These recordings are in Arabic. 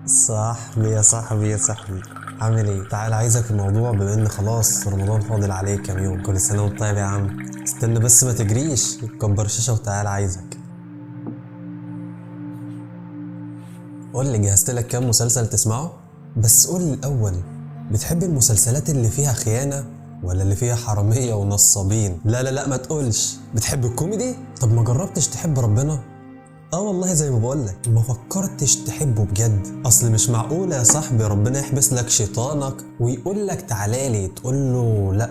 صاحبي يا صاحبي يا صاحبي، عامل ايه؟ تعال عايزك في موضوع، بما ان خلاص رمضان فاضل عليك كام يوم. كل سنه وانت طيب يا عم. استنى بس ما تجريش، كبر شاشه وتعال عايزك. قول لي، جهزت لك كام مسلسل تسمعه؟ بس قول لي الاول، بتحب المسلسلات اللي فيها خيانه ولا اللي فيها حراميه ونصابين؟ لا لا لا، ما تقولش بتحب الكوميدي. طب ما جربتش تحب ربنا؟ اه والله زي ما بقولك، ما فكرتش تحبه بجد؟ اصل مش معقول يا صاحبي ربنا يحبس لك شيطانك ويقول لك تعالالي تقول له لا.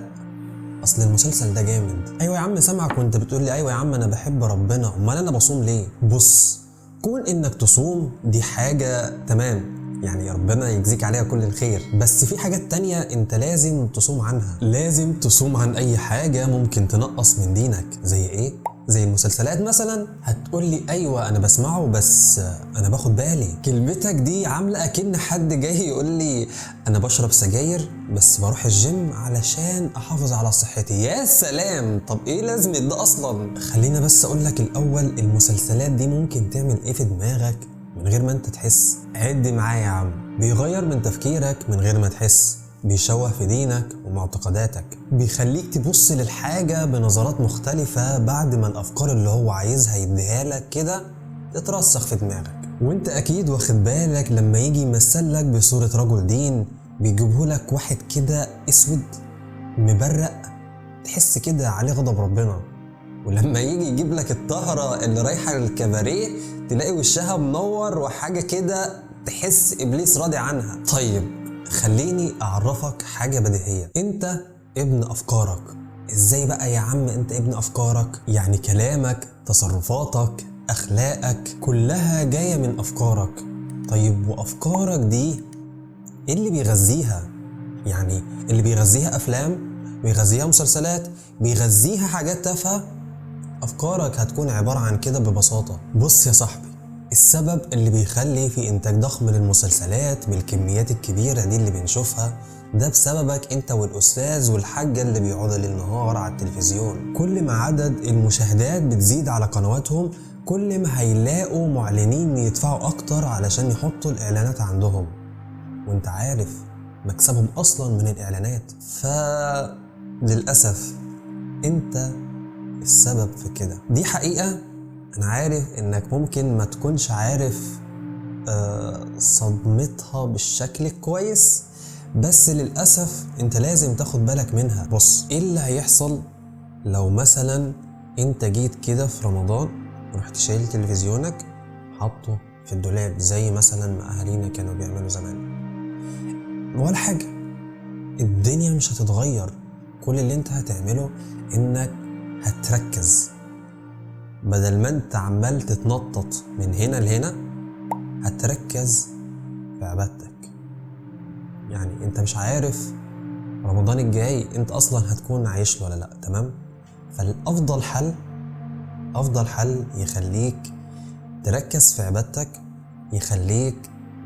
اصل المسلسل ده جامد. ايوه يا عم سامعك وانت بتقول لي ايوه يا عم انا بحب ربنا، امال انا بصوم ليه؟ بص، كون انك تصوم دي حاجة تمام، يعني ربنا يجزيك عليها كل الخير، بس في حاجات تانية انت لازم تصوم عنها. لازم تصوم عن اي حاجة ممكن تنقص من دينك. زي ايه؟ زي المسلسلات مثلا. هتقول لي ايوه انا بسمعه بس انا باخد بالي. كلمتك دي عامله اكن حد جاي يقول لي انا بشرب سجاير بس بروح الجيم علشان احافظ على صحتي. يا سلام، طب ايه لازمه ده اصلا؟ خلينا بس اقول لك الاول، المسلسلات دي ممكن تعمل ايه في دماغك من غير ما انت تحس. عد معايا يا عم، بيغير من تفكيرك من غير ما تحس، بيشوه في دينك ومعتقداتك، بيخليك تبص للحاجة بنظرات مختلفة بعد ما الأفكار اللي هو عايزها يديها لك كده تترسخ في دماغك. وانت أكيد واخد بالك لما يجي يمثلك بصورة رجل دين بيجيبهولك واحد كده أسود مبرق، تحس كده عليه غضب ربنا. ولما يجي يجيب لك الطهرة اللي رايحة للكباريه تلاقي وشها منور وحاجة كده تحس إبليس راضي عنها. طيب خليني أعرفك حاجة بديهية، أنت ابن أفكارك. إزاي بقى يا عم أنت ابن أفكارك؟ يعني كلامك، تصرفاتك، أخلاقك كلها جاية من أفكارك. طيب وأفكارك دي إيه اللي بيغذيها؟ يعني اللي بيغذيها أفلام، بيغذيها مسلسلات، بيغذيها حاجات تافهة. أفكارك هتكون عبارة عن كده ببساطة. بص يا صاحبي، السبب اللي بيخلي في إنتاج ضخم للمسلسلات بالكميات الكبيرة دي اللي بنشوفها ده بسببك أنت والأستاذ والحاجة اللي بيقعدوا للنهار على التلفزيون. كل ما عدد المشاهدات بتزيد على قنواتهم كل ما هيلاقوا معلنين يدفعوا أكتر علشان يحطوا الإعلانات عندهم، وانت عارف مكسبهم أصلا من الإعلانات. للأسف أنت السبب في كده. دي حقيقة أنا عارف إنك ممكن ما تكونش عارف صدمتها بالشكل الكويس، بس للأسف أنت لازم تاخد بالك منها. بص، إيه اللي هيحصل لو مثلا أنت جيت كده في رمضان ورحت شايل تلفزيونك حطه في الدولاب زي مثلا ما أهالينا كانوا بيعملوا زمان؟ ولا حاجة، الدنيا مش هتتغير. كل اللي انت هتعمله انك هتركز، بدل ما انت عمال تتنطط من هنا لهنا هتركز في عبادتك. يعني انت مش عارف رمضان الجاي انت اصلا هتكون عايش له ولا لا، تمام؟ فالافضل حل، افضل حل يخليك تركز في عبادتك، يخليك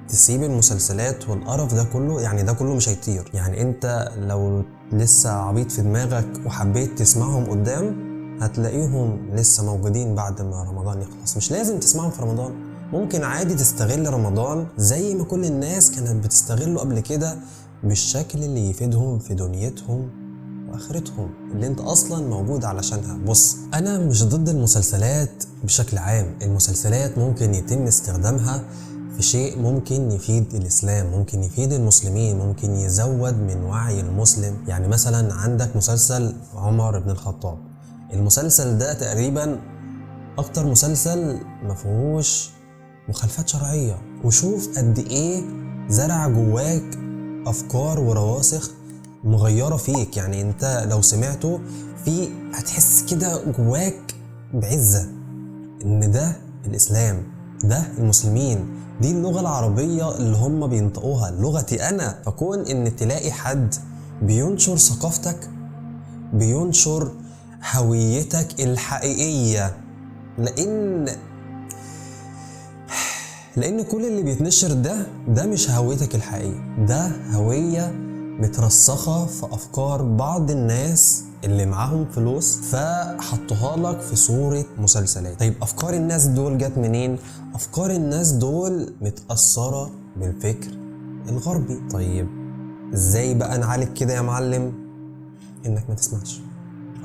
تسيب المسلسلات والقرف ده كله. يعني ده كله مش هيطير. يعني انت لو لسه عبيط في دماغك وحبيت تسمعهم قدام هتلاقيهم لسه موجودين بعد ما رمضان يخلص. مش لازم تسمعهم في رمضان، ممكن عادي تستغل رمضان زي ما كل الناس كانت بتستغله قبل كده بالشكل اللي يفيدهم في دنيتهم واخرتهم اللي انت اصلا موجود علشانها. بص، انا مش ضد المسلسلات بشكل عام. المسلسلات ممكن يتم استخدامها في شيء ممكن يفيد الاسلام، ممكن يفيد المسلمين، ممكن يزود من وعي المسلم. يعني مثلا عندك مسلسل عمر بن الخطاب، المسلسل ده تقريبا اكتر مسلسل مفهوش مخالفات شرعية، وشوف قد ايه زرع جواك افكار ورواسخ مغيرة فيك. يعني انت لو سمعته في هتحس كده جواك بعزة ان ده الاسلام، ده المسلمين، دي اللغة العربية اللي هم بينطقوها، لغتي انا. فكون ان تلاقي حد بينشر ثقافتك، بينشر هويتك الحقيقية، لان كل اللي بيتنشر ده مش هويتك الحقيقية، ده هوية مترسخة في افكار بعض الناس اللي معاهم فلوس، فحطوها لك في صورة مسلسلات. طيب افكار الناس دول جت منين؟ افكار الناس دول متأثرة بالفكر الغربي. طيب ازاي بقى نعالج كده يا معلم؟ انك ما تسمعش.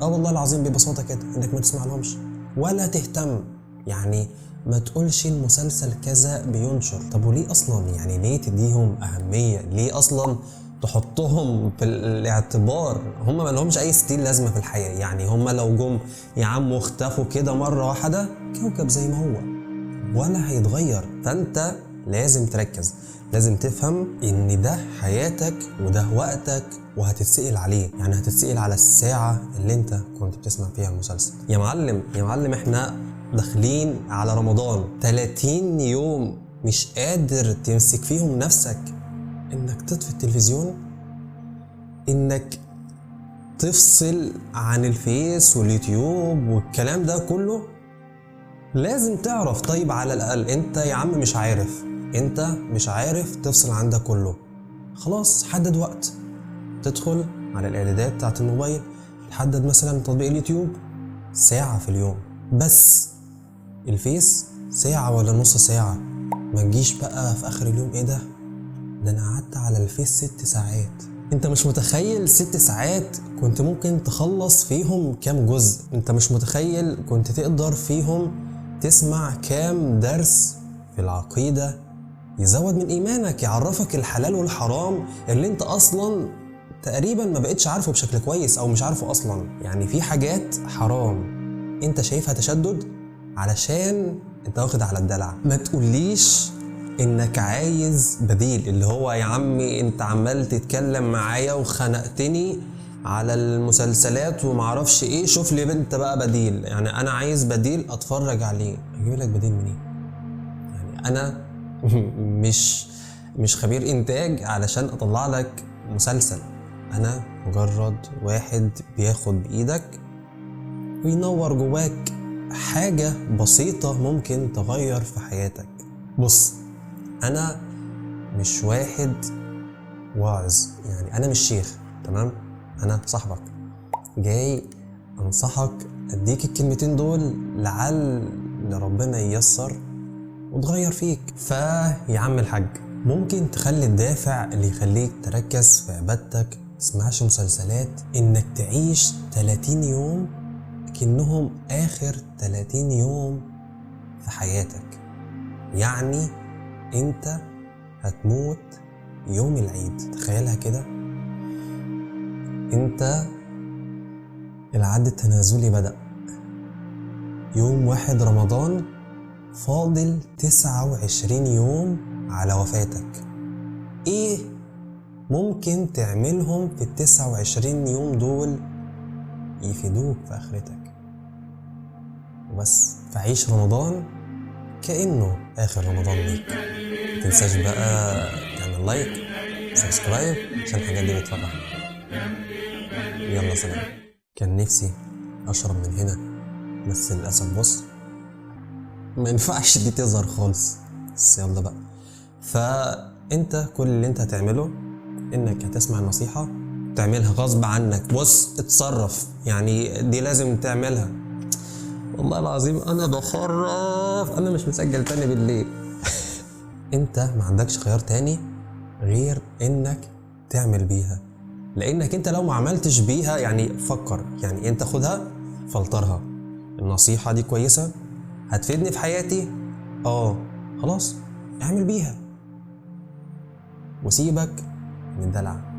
والله العظيم ببساطة كده، انك ما تسمع لهمش ولا تهتم. يعني ما تقولش المسلسل كذا بينشر. طب وليه اصلا؟ يعني ليه تديهم اهمية؟ ليه اصلا تحطهم في الاعتبار؟ هم ما لهمش اي ستيل لازمة في الحياة. يعني هم لو جم يا عم واختفوا كده مرة واحدة، كوكب زي ما هو ولا هيتغير. فانت لازم تركز، لازم تفهم ان ده حياتك وده وقتك وهتتسأل عليه. يعني هتتسأل على الساعة اللي انت كنت بتسمع فيها المسلسل. يا معلم احنا داخلين على رمضان، 30 يوم مش قادر تمسك فيهم نفسك انك تطفي التلفزيون، انك تفصل عن الفيس واليوتيوب والكلام ده كله. لازم تعرف. طيب على الاقل انت يا عم مش عارف تفصل عن ده كله. خلاص حدد وقت، تدخل على الاعدادات بتاعت الموبايل، تحدد مثلا تطبيق اليوتيوب ساعة في اليوم بس، الفيس ساعة ولا نص ساعة. ما تجيش بقى في اخر اليوم ايه ده انا قعدت على الفيس 6 ساعات. انت مش متخيل 6 ساعات كنت ممكن تخلص فيهم كام جزء. انت مش متخيل كنت تقدر فيهم تسمع كام درس في العقيدة يزود من ايمانك، يعرفك الحلال والحرام اللي انت اصلا تقريبا ما بقتش عارفه بشكل كويس او مش عارفه اصلا. يعني في حاجات حرام انت شايفها تشدد علشان انت واخد على الدلع. ما تقوليش انك عايز بديل، اللي هو يا عمي انت عمال تتكلم معايا وخنقتني على المسلسلات ومعرفش ايه، شوف لي انت بقى بديل. يعني انا عايز بديل اتفرج عليه. اجيب لك بديل منين؟ يعني انا مش خبير انتاج علشان اطلع لك مسلسل. انا مجرد واحد بياخد بايدك وينور جواك حاجة بسيطة ممكن تغير في حياتك. بص، انا مش واحد واعظ، يعني انا مش شيخ، تمام؟ انا صاحبك جاي انصحك، اديك الكلمتين دول لعل ربنا ييسر وتغير فيك. فيا عم الحاج، ممكن تخلي الدافع اللي يخليك تركز في عبادتك، تسمعش مسلسلات، انك تعيش 30 يوم كأنهم اخر 30 يوم في حياتك. يعني انت هتموت يوم العيد، تخيلها كده. انت العد التنازلي بدأ يوم 1 رمضان، فاضل 29 يوم على وفاتك. ايه ممكن تعملهم في ال29 يوم دول يفيدوك في اخرتك؟ وبس. فعيش رمضان كأنه آخر رمضان ليك. متنساش بقى تعمل لايك سبسكرايب عشان الحاجات دي بتفرحني. يلا سلام. كان نفسي أشرب من هنا بس للأسف بص ما ينفعش دي تظهر خالص، بس يلا بقى. فأنت كل اللي أنت هتعمله إنك هتسمع النصيحة تعملها غصب عنك. بص اتصرف، يعني دي لازم تعملها. والله العظيم انا بخرف، انا مش مسجل تاني بالليل. انت ما عندكش خيار تاني غير انك تعمل بيها، لانك انت لو ما عملتش بيها يعني فكر، يعني انت خدها فلترها. النصيحة دي كويسة هتفيدني في حياتي، خلاص اعمل بيها وسيبك من الدلع.